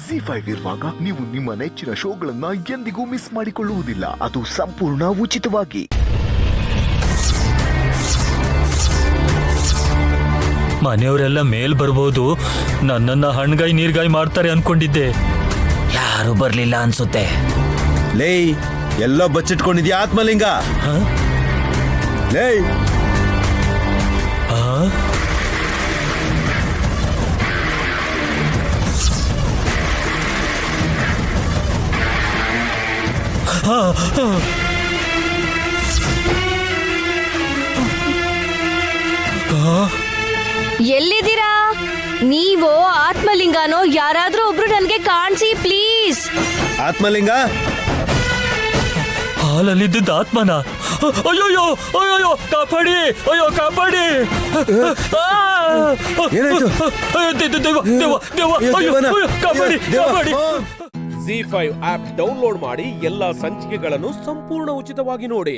ZEE5 ಇರುವಾಗ ನೀವು ನಿಮ್ಮ ನೆಚ್ಚಿನ ಶೋಗಳನ್ನ ಎಂದಿಗೂ ಮಿಸ್ ಮಾಡಿಕೊಳ್ಳುವುದಿಲ್ಲ. ಅದು ಸಂಪೂರ್ಣ ಉಚಿತವಾಗಿ. ಮನೆಯವರೆಲ್ಲ ಮೇಲ್ ಬರ್ಬೋದು, ನನ್ನನ್ನ ಹಣ್ಗಾಯಿ ನೀರ್ಗಾಯಿ ಮಾಡ್ತಾರೆ ಅನ್ಕೊಂಡಿದ್ದೆ. ಯಾರು ಬರ್ಲಿಲ್ಲ ಅನ್ಸುತ್ತೆ. ಲೇ ಎಲ್ಲೋ ಬಚ್ಚಿಟ್ಕೊಂಡಿದ್ಯಾ ಆತ್ಮಲಿಂಗ? ಲೇ ಎಲ್ಲಿದ್ದೀರಾ ನೀವು? ಆತ್ಮಲಿಂಗನೋ ಯಾರಾದ್ರೂ ಒಬ್ರು ನನ್ಗೆ ಕಾಣಿಸಿ ಪ್ಲೀಸ್. ಆತ್ಮಲಿಂಗ ಹಾಲಲ್ಲಿದ್ದ ಆತ್ಮನ? ಅಯ್ಯೋಯ್ಯೋ ಅಯ್ಯೋಯ್ಯೋ ಕಾಪಾಡಿ, ಅಯ್ಯೋ ಕಾಪಾಡಿ. ಏನಾಯ್ತು? ಕಾಪಾಡಿ ಕಾಪಾಡಿ. ZEE5 ಆಪ್ ಡೌನ್ಲೋಡ್ ಮಾಡಿ ಎಲ್ಲಾ ಸಂಚಿಕೆಗಳನ್ನು ಸಂಪೂರ್ಣ ಉಚಿತವಾಗಿ ನೋಡಿ.